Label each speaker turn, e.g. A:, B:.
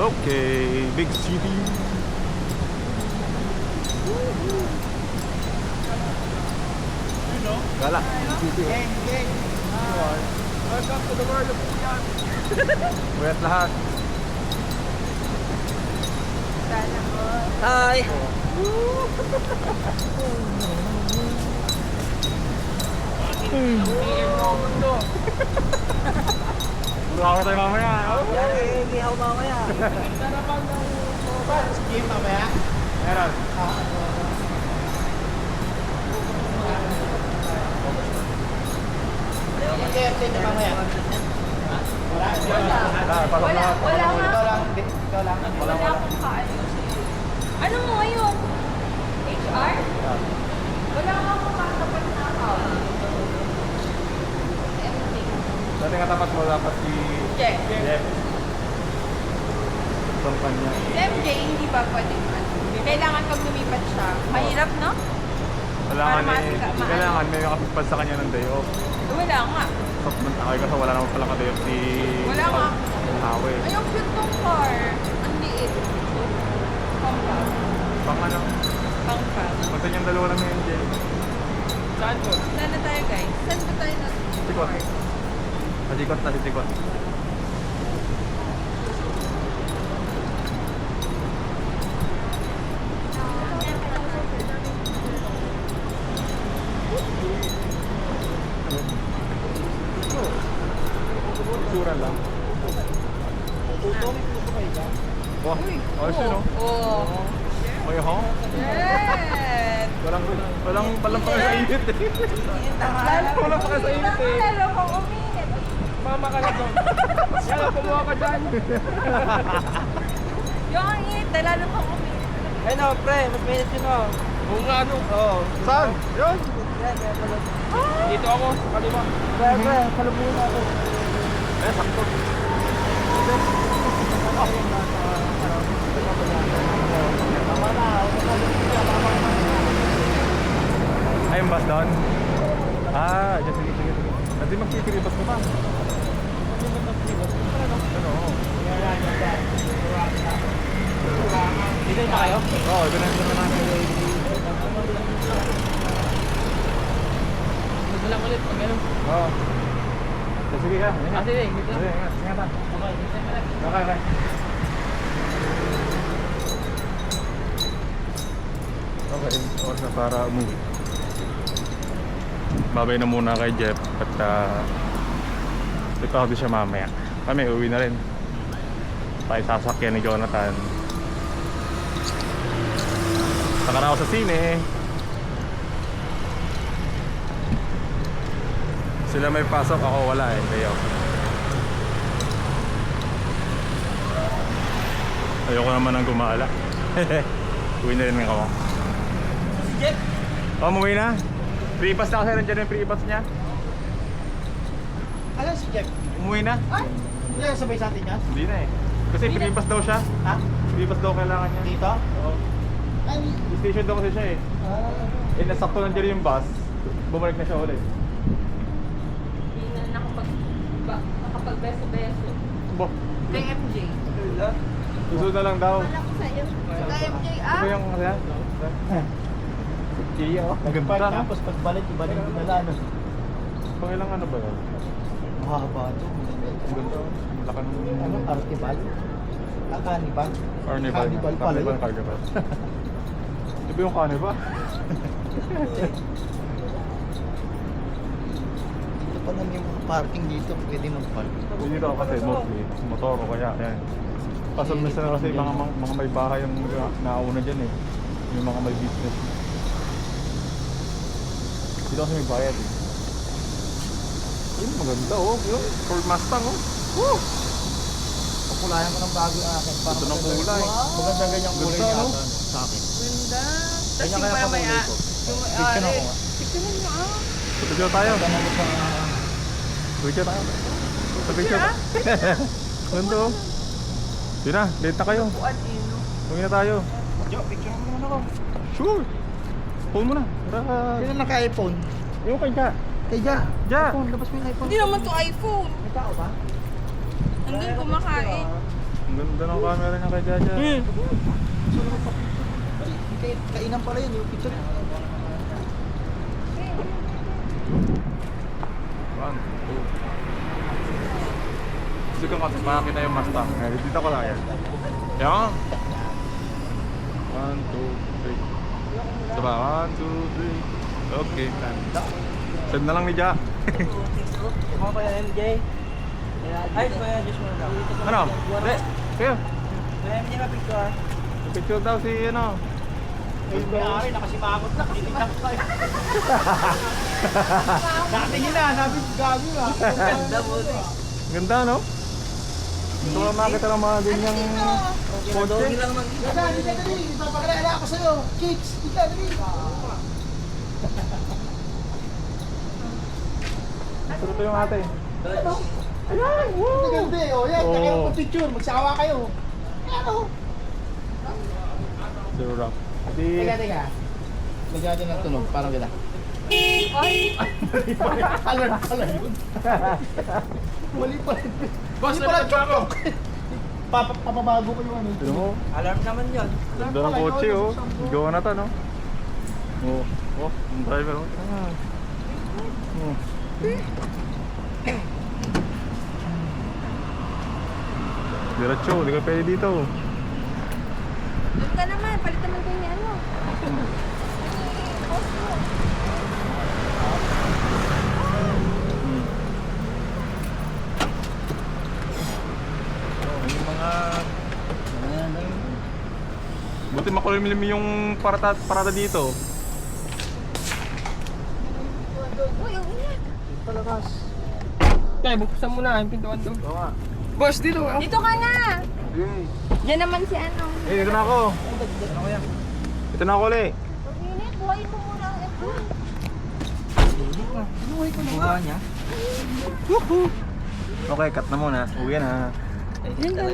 A: Okay, big city. Gala.
B: Gang, gang. Welcome to the world of Puyan.
A: Wet lahat.
B: Hi.
A: Bukaw tayo mamaya.
B: Ihaw mamaya. Game mamaya?
A: Meron.
B: KFC na mamaya. Wala.
A: Wala.
C: Wala nga.
B: Ikaw lang.
C: Wala akong kaano. Ano mo ngayon? HR? Wala nga akong katapat na account.
A: Dati nga tapat mo dapat si
C: Jeff.
A: Jeff. Kampanya.
C: Si MJ, hindi ba pwede man? Kailangan pag lumipat siya. Mahirap, no?
A: Kailangan
C: Para
A: eh.
C: masika-
A: Kailangan may makapagpad sa kanya ng day off.
C: Wala nga.
A: Sakay kasi wala naman pala ka-day off si...
C: Wala nga.
A: Awe.
C: Ay, ang cute ng car. Ang liit. Compact.
A: Pang ano?
C: Compact.
A: Punta niyang dalawa lang yung Jay.
B: Saan po?
C: Saan na tayo, guys? Saan ba tayo na?
A: Tikot. Nasikot na si Tikot. Sura lang. Wah, ayos yun oh.
C: Oo.
A: May hong.
C: Yes!
A: Walang pa sa init eh. Walang pa sa init eh.
C: Lalo kong uminit.
B: Mama ka na doon. Yan, kumuha ka dyan.
C: Yung ang init, lalo kong uminit.
B: Ay no, pre, mas minute yun oh. Oo nga ano. Oo.
A: Saan? Yun.
B: Dito ako, kaliwa. Pre, salubungin ako.
A: Eh, sakto. Ay, yung bus doon? Ah, dyan, sige. Hindi magkikiribas mo pa. Ano?
B: Dito na kayo?
A: Oo, ito na namin.
B: Dito lang ulit, pag gano'n.
A: Oo. Sige ka.
B: Sige, dito.
A: Sige, ingat. Okay. Okay, oras na para umuwi. Babay na muna kay Jeff at ipahod siya mamaya. Kami uwi na rin. Tayo sasakyan ni Jonathan. Saka na ako sa sine. Sila may pasok, ako wala eh. Day off. Ayoko naman ng gumala. Uwi na rin ako.
B: Si Jeff?
A: Oh, umuwi na? Free pass na kasi nandiyan yung free pass niya.
B: Alam si Jeff?
A: Umuwi na?
B: Ay! Hindi na sabay sa atin yan?
A: Hindi na eh. Kasi free pass daw siya.
B: Ha?
A: Free pass daw kailangan niya.
B: Dito?
A: Oo.
B: Ay!
A: Station daw kasi siya eh. Eh, nasakto nandiyan yung bus. Bumalik na siya ulit.
C: Hindi na nakapag-beso-beso.
A: Bo,
C: Kay MJ.
A: susunod na lang daw.
C: Wala ko sa'yo. Kay MJ,
A: Ano yung kaya?
B: Iyo.
A: Ang ganda, no?
B: Tapos pagbalik, ibalik ko na lang.
A: Pangilang ano ba yun?
B: Mahaba ito.
A: Ang ganda. Ang laki ng...
B: Ano? Carnival? Carnival?
A: Carnival.
B: Carnival pala yun.
A: Carnival. Di ba yung carnival?
B: Ito pa naman yung mga parking dito. Pwede mag-park.
A: Dito ako kasi mostly motor o kaya yan. Kaso minsan kasi mga may bahay yung nauna dyan eh. Yung mga may business. Dito kasi may bayad eh. Yun, maganda oh. Yun, Ford Mustang oh. Woo!
B: Papulayan ko ng bago yung akin.
A: Ito ng kulay.
B: Maganda ganyang kulay
A: Ganda,
B: niya
A: no?
B: sa akin.
C: Ganda. Tapos
B: Ganyan
C: yung
B: kaya
C: mamaya.
B: pakulay ko. Picture ako ah.
C: Picture mo ah.
A: Sa picture tayo.
B: Ganda mo sa...
A: Picture tayo. Sa picture. Ganda oh. Yun na, late na kayo.
C: Buwan ino.
A: Huwag na tayo.
B: Jo, picture mo naman ako.
A: Sure. Phone mo na. Tara.
B: Sino naka-iPhone?
A: Yung kay Ja.
B: Kay Ja.
A: Ja.
B: iPhone, labas mo yung iPhone.
C: Hindi naman to iPhone.
B: May tao ba?
C: Nandun kumakain.
A: Ang ganda ng camera niya kay Jaja.
B: Kainan pala yun, yung picture.
A: One, two. Gusto ko kasi makakita yung Mustang. Dito ko lang yan. Yan. 1, 2, 3. Diba? 1, 2, 3. Okay. Send na lang ni Ja.
B: Mga kaya MJ. Ay, kaya just mo lang.
A: Ano? Hindi. Kaya.
B: Kaya MJ na picture.
A: Picture daw si ano.
B: Yung may-ari, nakasimangot na. Tinitak ko kayo. Nakatingin na, sabi ko gabi ba? Ganda mo.
A: Ganda no? Gusto ko lang makita ng mga ganyang kotse.
B: Ganda, hindi ka dali. Ipapakilala ako sa'yo. Kids, hindi ka dali.
A: Ito yung ate.
B: Ano? Ayan, woo! Ganda eh. O yan, kaya mo picture. Magsawa kayo. Ano?
A: Zero rock.
B: Teka. Lagyan natin ng tunog. Parang ganda.
C: Ay!
B: Color yun. Mali pala.
A: Boss,
B: Hindi pala
A: nalipad pa ako.
B: chok-chok. Papabago ko yung ano.
A: Tignan mo.
B: Alarm naman yun.
A: Ganda ng kotse oh. Gawa na to no? Oh. Oh, ang driver oh. Oh. Diretso, di ka pwede dito.
C: Doon ka naman, palit naman kayo ni ano.
A: Yung mga... Buti makulimlim yung parada dito.
C: Uy, ang ingat.
B: Palakas.
D: Kaya buksan mo na yung pintuan doon.
A: Oo nga.
D: Boss, dito.
C: Dito ka na.
A: Okay.
C: Diyan naman si ano.
A: Eh, dito na ako. Ito na ako ulit.
C: Ang init, buhayin mo muna ang aircon.
B: Buha niya.
A: Okay, cut na muna. Uwi na.
C: Diyan ka na.